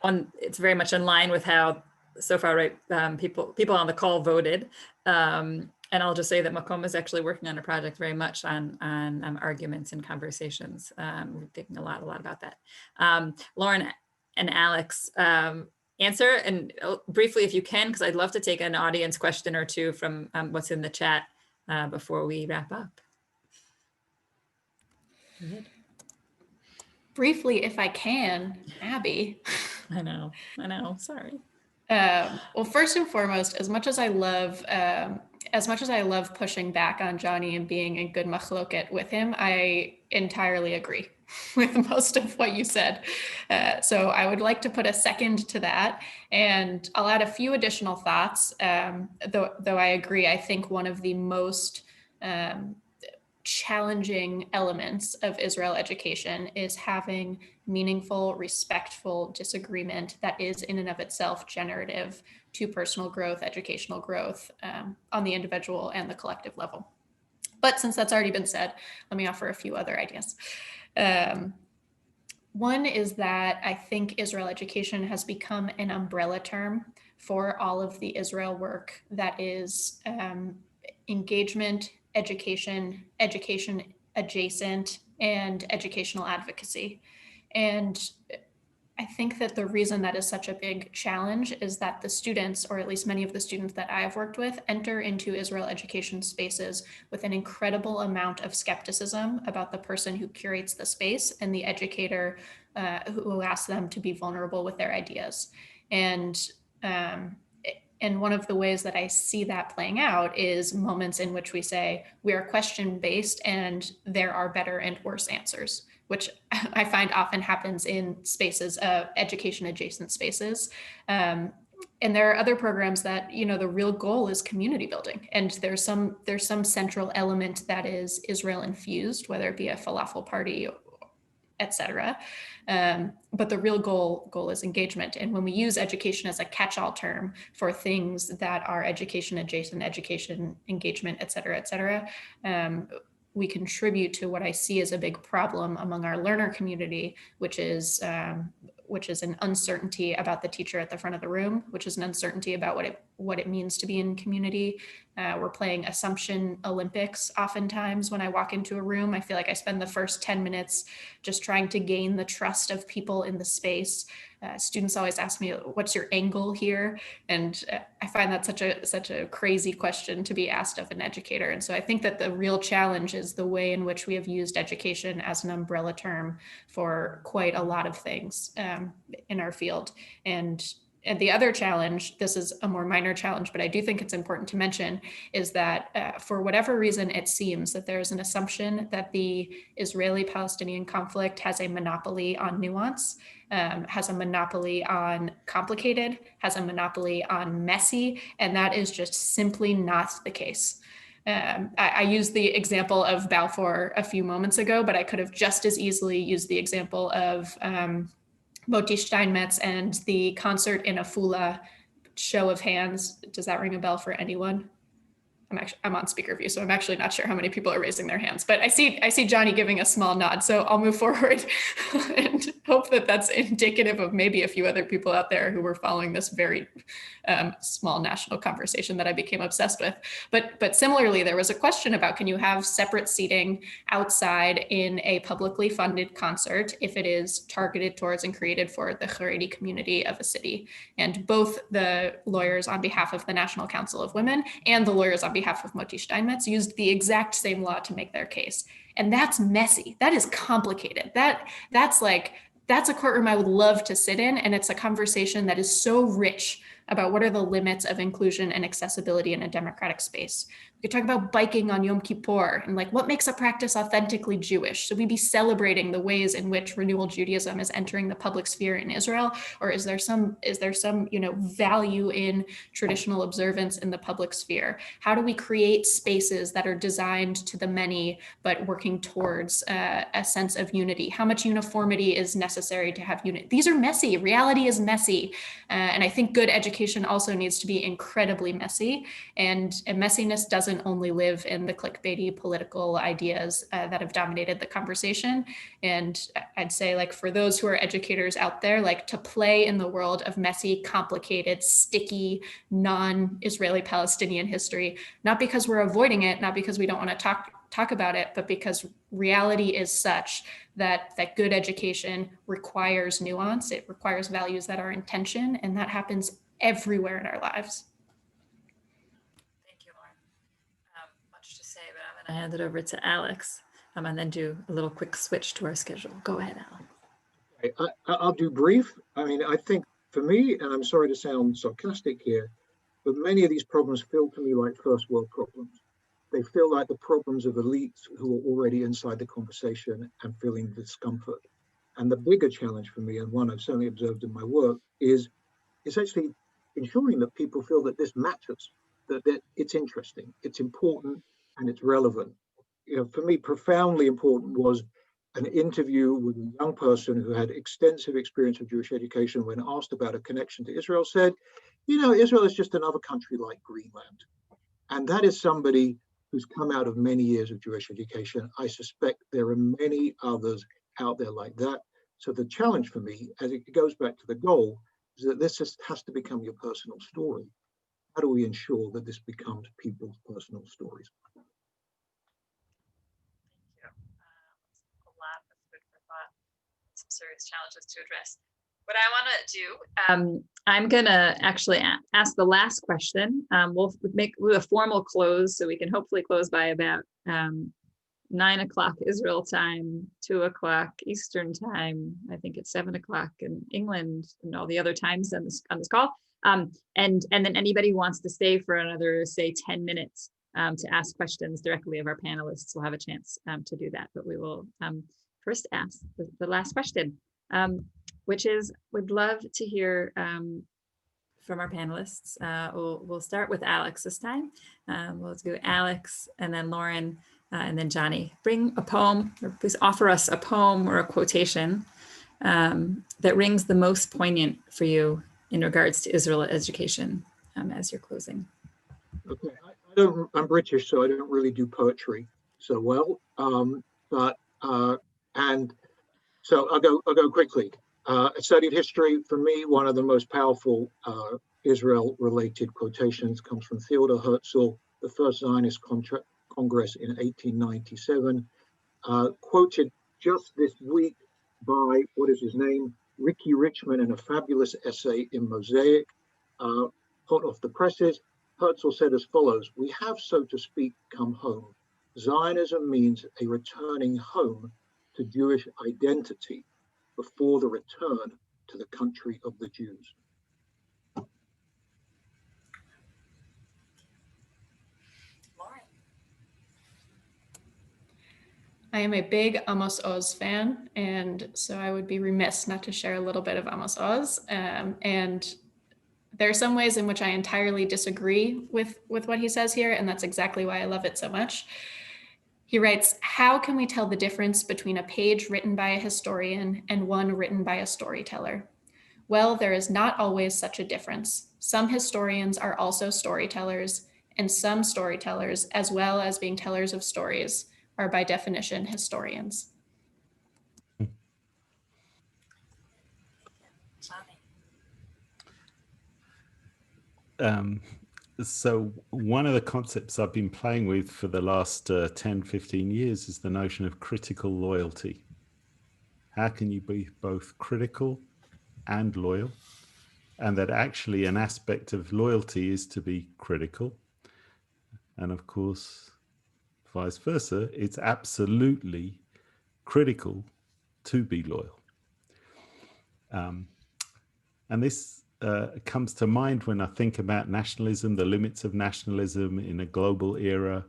that it's very much in line with how so far, right, people on the call voted. And I'll just say that Makom is actually working on a project very much on arguments and conversations. We're thinking a lot about that. Lauren and Alex, answer, and briefly if you can, because I'd love to take an audience question or two from what's in the chat before we wrap up. Briefly, if I can, Abby. I know, sorry. Well, first and foremost, as much as I love pushing back on Jonny and being in good machloket with him, I entirely agree with most of what you said. So I would like to put a second to that, and I'll add a few additional thoughts. Though I agree, I think one of the most challenging elements of Israel education is having meaningful, respectful disagreement that is in and of itself generative to personal growth, educational growth on the individual and the collective level. But since that's already been said, let me offer a few other ideas. One is that I think Israel education has become an umbrella term for all of the Israel work that is engagement, education, education adjacent, and educational advocacy. And I think that the reason that is such a big challenge is that the students, or at least many of the students that I have worked with, enter into Israel education spaces with an incredible amount of skepticism about the person who curates the space and the educator who asks them to be vulnerable with their ideas. And one of the ways that I see that playing out is moments in which we say we are question-based and there are better and worse answers, which I find often happens in spaces of education adjacent spaces. And there are other programs that, you know, the real goal is community building. And there's some central element that is Israel infused, whether it be a falafel party, etc. But the real goal is engagement. And when we use education as a catch-all term for things that are education adjacent, education engagement, et cetera, we contribute to what I see as a big problem among our learner community, which is an uncertainty about the teacher at the front of the room, which is an uncertainty about what it means to be in community. We're playing assumption Olympics oftentimes when I walk into a room. I feel like I spend the first 10 minutes just trying to gain the trust of people in the space. Students always ask me, what's your angle here? And I find that such a crazy question to be asked of an educator. And so I think that the real challenge is the way in which we have used education as an umbrella term for quite a lot of things in our field. And the other challenge, this is a more minor challenge, but I do think it's important to mention, is that for whatever reason, it seems that there's an assumption that the Israeli-Palestinian conflict has a monopoly on nuance, has a monopoly on complicated, has a monopoly on messy, and that is just simply not the case. I used the example of Balfour a few moments ago, but I could have just as easily used the example of Moti Steinmetz and the concert in Afula. Show of hands. Does that ring a bell for anyone? I'm on speaker view, so I'm actually not sure how many people are raising their hands, but I see Jonny giving a small nod, so I'll move forward and hope that that's indicative of maybe a few other people out there who were following this very small national conversation that I became obsessed with. But similarly, there was a question about, can you have separate seating outside in a publicly funded concert if it is targeted towards and created for the Haredi community of a city? And both the lawyers on behalf of the National Council of Women and the lawyers on behalf of Moti Steinmetz used the exact same law to make their case. And that's messy. That is complicated. That's a courtroom I would love to sit in. And it's a conversation that is so rich about what are the limits of inclusion and accessibility in a democratic space. We could talk about biking on Yom Kippur and like what makes a practice authentically Jewish. Should we be celebrating the ways in which renewal Judaism is entering the public sphere in Israel? Or is there some value in traditional observance in the public sphere? How do we create spaces that are designed to the many, but working towards a sense of unity? How much uniformity is necessary to have unity? These are messy. Reality is messy. And I think good education also needs to be incredibly messy. And messiness doesn't only live in the clickbaity political ideas that have dominated the conversation. And I'd say, like, for those who are educators out there, like, to play in the world of messy, complicated, sticky, non-Israeli Palestinian history, not because we're avoiding it, not because we don't want to talk about it, but because reality is such that good education requires nuance. It requires values that are in tension, and that happens everywhere in our lives. Thank you, Lauren. Much to say, but I'm going to hand it over to Alex and then do a little quick switch to our schedule. Go ahead, Alex. I'll do brief. I mean, I think for me, and I'm sorry to sound sarcastic here, but many of these problems feel to me like first world problems. They feel like the problems of elites who are already inside the conversation and feeling discomfort. And the bigger challenge for me, and one I've certainly observed in my work, is actually ensuring that people feel that this matters, that it's interesting, it's important, and it's relevant. for me, profoundly important was an interview with a young person who had extensive experience of Jewish education. When asked about a connection to Israel, said, Israel is just another country like Greenland. And that is somebody who's come out of many years of Jewish education. I suspect there are many others out there like that. So the challenge for me, as it goes back to the goal, is that this has to become your personal story. How do we ensure that this becomes people's personal stories? A lot of food for thought, some serious challenges to address. What I want to do, I'm going to actually ask the last question. We'll do a formal close, so we can hopefully close by about 9 o'clock Israel time, 2 o'clock Eastern time. I think it's 7 o'clock in England, and all the other times on this call. And then anybody who wants to stay for another, say, 10 minutes to ask questions directly of our panelists will have a chance to do that. But we will first ask the last question, which is, would love to hear from our panelists. We'll start with Alex this time. We'll do Alex, and then Lauren, and then Jonny. Bring a poem, or please offer us a poem or a quotation that rings the most poignant for you in regards to Israel education as you're closing. Okay, I'm British, so I don't really do poetry so well, and so I'll go quickly. I studied history. For me, one of the most powerful Israel-related quotations comes from Theodor Herzl, the first Zionist Congress in 1897, quoted just this week by, what is his name, Ricky Richmond, in a fabulous essay in Mosaic, hot off the presses. Herzl said as follows: "We have, so to speak, come home. Zionism means a returning home to Jewish identity before the return to the country of the Jews." Lauren. I am a big Amos Oz fan, and so I would be remiss not to share a little bit of Amos Oz. And there are some ways in which I entirely disagree with what he says here, and that's exactly why I love it so much. He writes, "How can we tell the difference between a page written by a historian and one written by a storyteller? Well, there is not always such a difference. Some historians are also storytellers, and some storytellers, as well as being tellers of stories, are by definition historians." So one of the concepts I've been playing with for the last 10, 15 years is the notion of critical loyalty. How can you be both critical and loyal? And that actually an aspect of loyalty is to be critical. And of course, vice versa, it's absolutely critical to be loyal. And this comes to mind when I think about nationalism, the limits of nationalism in a global era,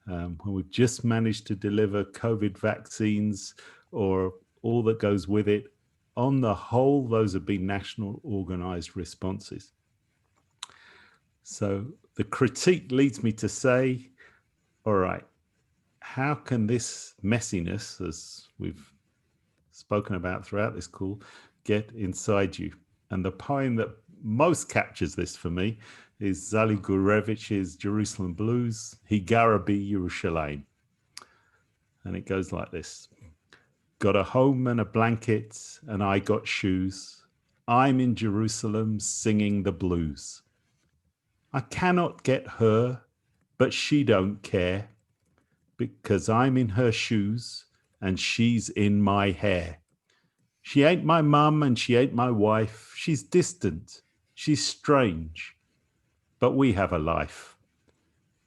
when we've just managed to deliver COVID vaccines or all that goes with it. On the whole, those have been national organized responses. So the critique leads me to say, all right, how can this messiness, as we've spoken about throughout this call, get inside you? And the poem that most captures this for me is Zali Gurevich's Jerusalem Blues, Higara Bi Yerushalayim. And it goes like this. Got a home and a blanket, and I got shoes. I'm in Jerusalem singing the blues. I cannot get her, but she don't care, because I'm in her shoes and she's in my hair. She ain't my mum and she ain't my wife. She's distant. She's strange. But we have a life.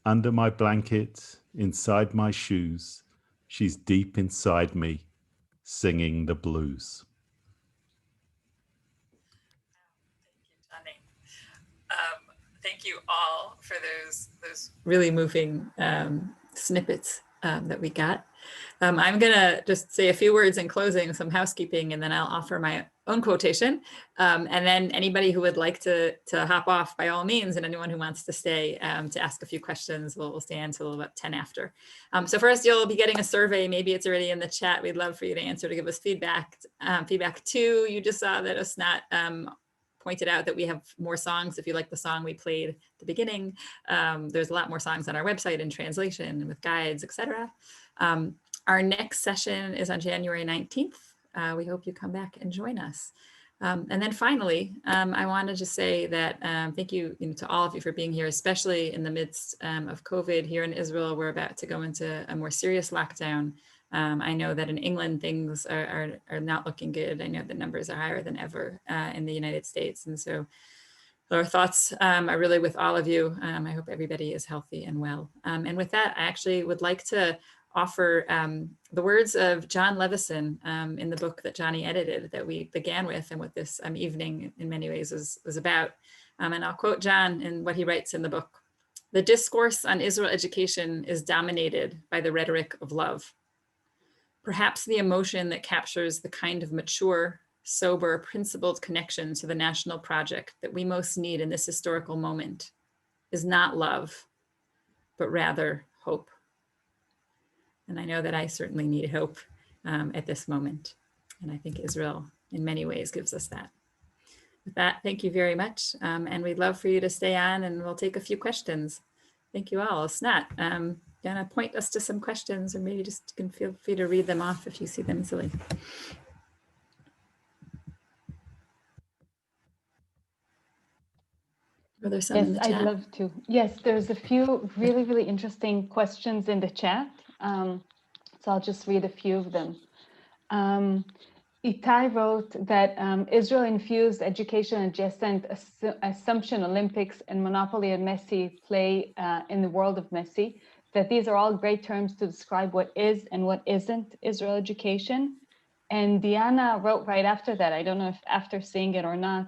Under my blanket, inside my shoes, she's deep inside me, singing the blues. Thank you, Jonny. Thank you all for those really moving snippets that we got. I'm gonna just say a few words in closing, some housekeeping, and then I'll offer my own quotation. And then anybody who would like to hop off, by all means, and anyone who wants to stay to ask a few questions, we'll stay until about 10 after. So first, you'll be getting a survey. Maybe it's already in the chat. We'd love for you to answer, to give us feedback. Feedback 2, you just saw that Osnat pointed out that we have more songs. If you like the song we played at the beginning, there's a lot more songs on our website in translation and with guides, etc. Our next session is on January 19th. We hope you come back and join us. And then finally, I want to just say that thank you, to all of you for being here, especially in the midst of COVID here in Israel. We're about to go into a more serious lockdown. I know that in England, things are not looking good. I know the numbers are higher than ever in the United States. And so our thoughts are really with all of you. I hope everybody is healthy and well. And with that, I actually would like to offer the words of John Levison in the book that Jonny edited that we began with, and what this evening in many ways was about. And I'll quote John in what he writes in the book. "The discourse on Israel education is dominated by the rhetoric of love. Perhaps the emotion that captures the kind of mature, sober, principled connection to the national project that we most need in this historical moment is not love, but rather hope." And I know that I certainly need hope at this moment. And I think Israel in many ways gives us that. With that, thank you very much. And we'd love for you to stay on, and we'll take a few questions. Thank you all. Snat, gonna point us to some questions, or maybe just can feel free to read them off if you see them easily. Are there some in the chat? I'd love to. Yes, there's a few really, really interesting questions in the chat. So I'll just read a few of them. Itai wrote that Israel infused education adjacent assumption Olympics and monopoly and Messi play in the world of Messi, that these are all great terms to describe what is and what isn't Israel education. And Diana wrote right after that, I don't know if after seeing it or not,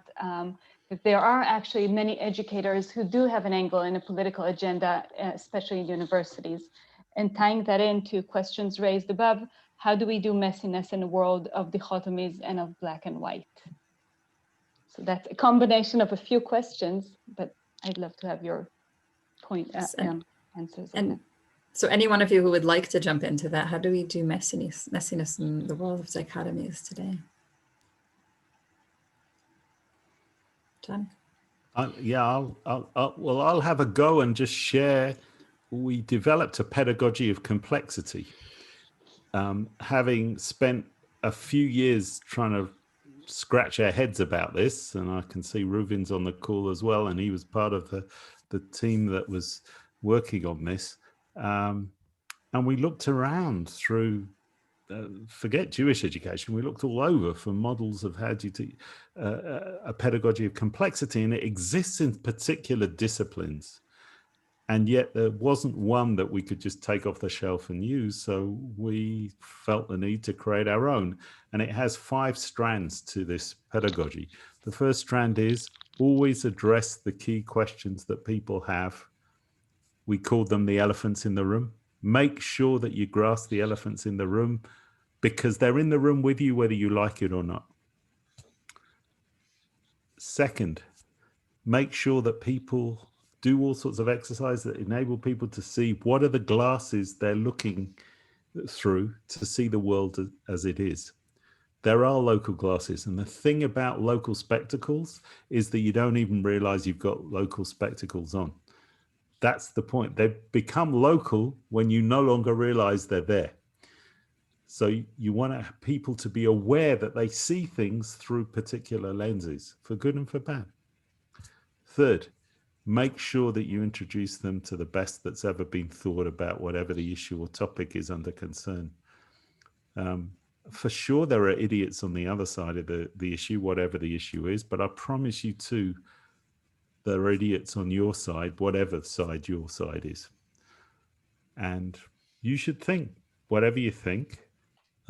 that there are actually many educators who do have an angle in a political agenda, especially in universities. And tying that into questions raised above, how do we do messiness in a world of dichotomies and of black and white? So that's a combination of a few questions, but I'd love to have your point answers on that. So any one of you who would like to jump into that, how do we do messiness in the world of dichotomies today? John? I'll have a go and just share. We developed a pedagogy of complexity. Having spent a few years trying to scratch our heads about this, and I can see Reuven's on the call as well, and he was part of the team that was working on this. And we looked around through, forget Jewish education, we looked all over for models of how do you do a pedagogy of complexity, and it exists in particular disciplines. And yet there wasn't one that we could just take off the shelf and use. So we felt the need to create our own. And it has 5 strands to this pedagogy. The first strand is always address the key questions that people have. We called them the elephants in the room. Make sure that you grasp the elephants in the room, because they're in the room with you, whether you like it or not. Second, make sure that people do all sorts of exercise that enable people to see what are the glasses they're looking through to see the world as it is. There are local glasses, and the thing about local spectacles is that you don't even realize you've got local spectacles on. That's the point. They become local when you no longer realize they're there. So you want people to be aware that they see things through particular lenses, for good and for bad. Third, make sure that you introduce them to the best that's ever been thought about whatever the issue or topic is under concern. For sure, there are idiots on the other side of the issue, whatever the issue is, but I promise you too, there are idiots on your side, whatever side your side is. And you should think, whatever you think,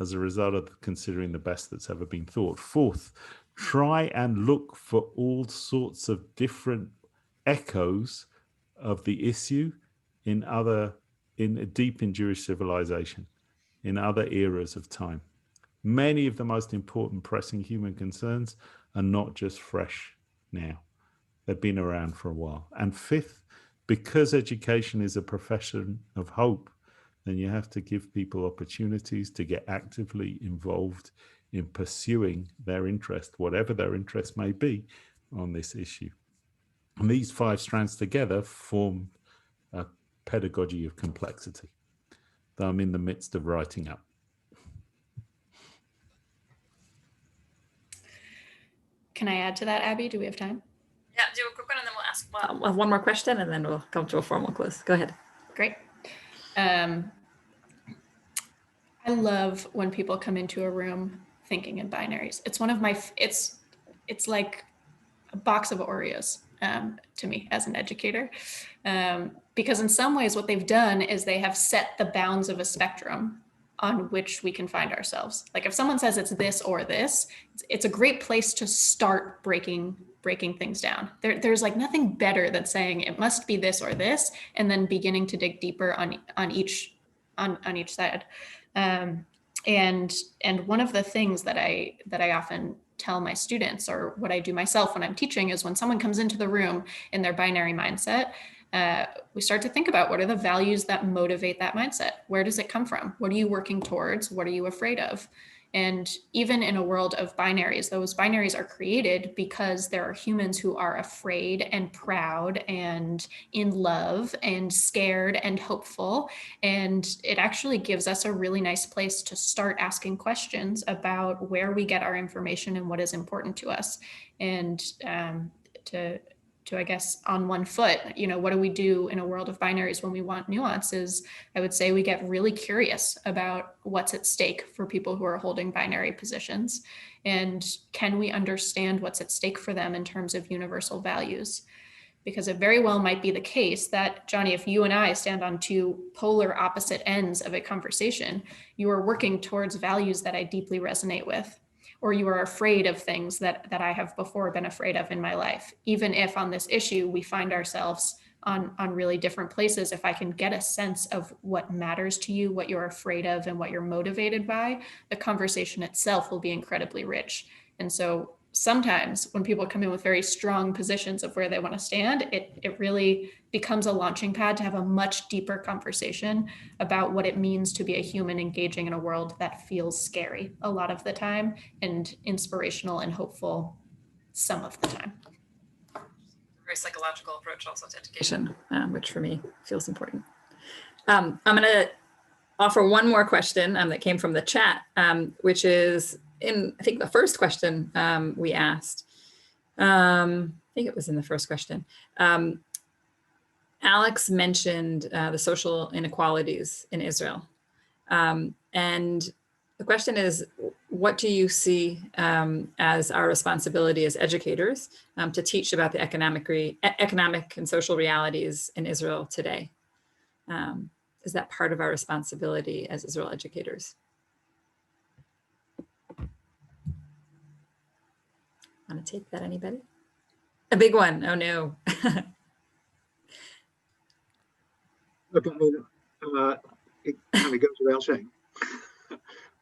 as a result of considering the best that's ever been thought. Fourth, try and look for all sorts of different echoes of the issue in deep in Jewish civilization, in other eras of time. many of the most important pressing human concerns are not just fresh now. They've been around for a while. And fifth, because education is a profession of hope, then you have to give people opportunities to get actively involved in pursuing their interest, whatever their interest may be, on this issue. And these 5 strands together form a pedagogy of complexity that I'm in the midst of writing up. Can I add to that, Abby? Do we have time? Yeah, do a quick one and then we'll ask one more question and then we'll come to a formal close. Go ahead. Great. I love when people come into a room thinking in binaries. It's one of my, it's like a box of Oreos to me as an educator. Because in some ways what they've done is they have set the bounds of a spectrum on which we can find ourselves. Like if someone says it's this or this, it's a great place to start breaking things down. There's like nothing better than saying it must be this or this, and then beginning to dig deeper on each side. And one of the things that I often tell my students, or what I do myself when I'm teaching, is when someone comes into the room in their binary mindset, we start to think about what are the values that motivate that mindset? Where does it come from? What are you working towards? What are you afraid of? And even in a world of binaries, those binaries are created because there are humans who are afraid and proud and in love and scared and hopeful. And it actually gives us a really nice place to start asking questions about where we get our information and what is important to us. And to I guess on one foot, what do we do in a world of binaries when we want nuances? I would say we get really curious about what's at stake for people who are holding binary positions. And can we understand what's at stake for them in terms of universal values? Because it very well might be the case that, Jonny, if you and I stand on 2 polar opposite ends of a conversation, you are working towards values that I deeply resonate with, or you are afraid of things that I have before been afraid of in my life. Even if on this issue, we find ourselves on really different places, if I can get a sense of what matters to you, what you're afraid of, and what you're motivated by, the conversation itself will be incredibly rich. And so sometimes when people come in with very strong positions of where they want to stand, it really becomes a launching pad to have a much deeper conversation about what it means to be a human engaging in a world that feels scary a lot of the time and inspirational and hopeful some of the time. A very psychological approach also to education, which for me feels important. I'm going to offer one more question that came from the chat, which is in, I think, the first question we asked. I think it was in the first question. Alex mentioned the social inequalities in Israel. And the question is, what do you see as our responsibility as educators to teach about the economic and social realities in Israel today? Is that part of our responsibility as Israel educators? Want to take that, anybody? A big one. Oh no. Look, I mean, it kind of goes without saying.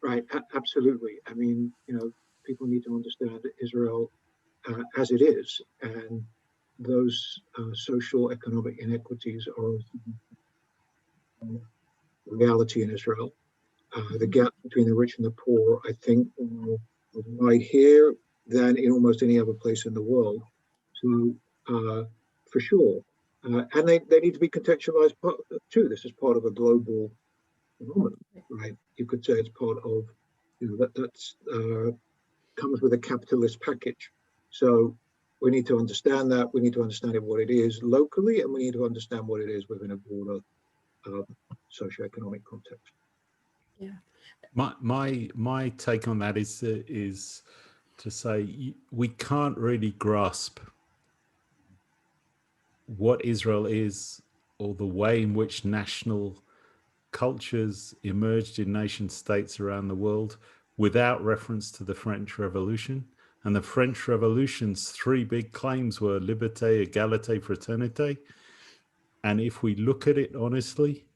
Right, absolutely. I mean, people need to understand Israel as it is, and those social economic inequities are a reality in Israel. The gap between the rich and the poor, I think, are right here than in almost any other place in the world. So, for sure. And they need to be contextualized too. This is part of a global phenomenon, right? You could say it's part of, that's comes with a capitalist package. So we need to understand that. We need to understand what it is locally, and we need to understand what it is within a broader socioeconomic context. Yeah. My take on that is to say we can't really grasp what Israel is, or the way in which national cultures emerged in nation states around the world, without reference to the French Revolution. And the French Revolution's 3 big claims were liberté, égalité, fraternité. And if we look at it honestly,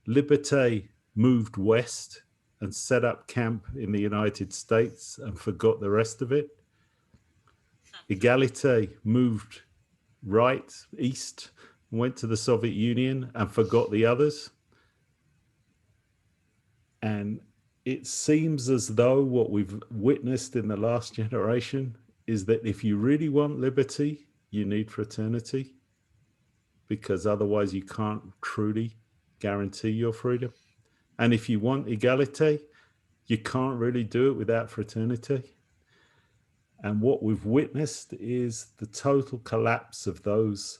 liberté moved west and set up camp in the United States and forgot the rest of it. Egalite moved right, east, went to the Soviet Union and forgot the others. And it seems as though what we've witnessed in the last generation is that if you really want liberty, you need fraternity, because otherwise you can't truly guarantee your freedom. And if you want egalite, you can't really do it without fraternity. And what we've witnessed is the total collapse of those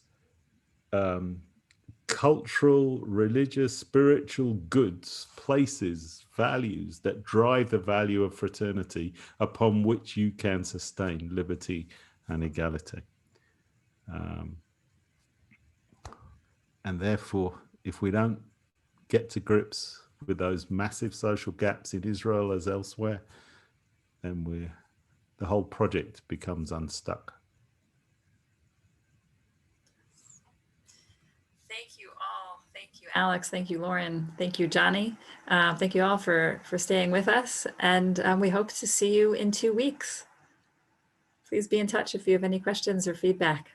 cultural, religious, spiritual goods, places, values that drive the value of fraternity, upon which you can sustain liberty and egality. And therefore, if we don't get to grips with those massive social gaps in Israel as elsewhere, then the whole project becomes unstuck. Thank you all. Thank you, Alex. Thank you, Lauren. Thank you, Jonny. Thank you all for staying with us. And we hope to see you in 2 weeks. Please be in touch if you have any questions or feedback.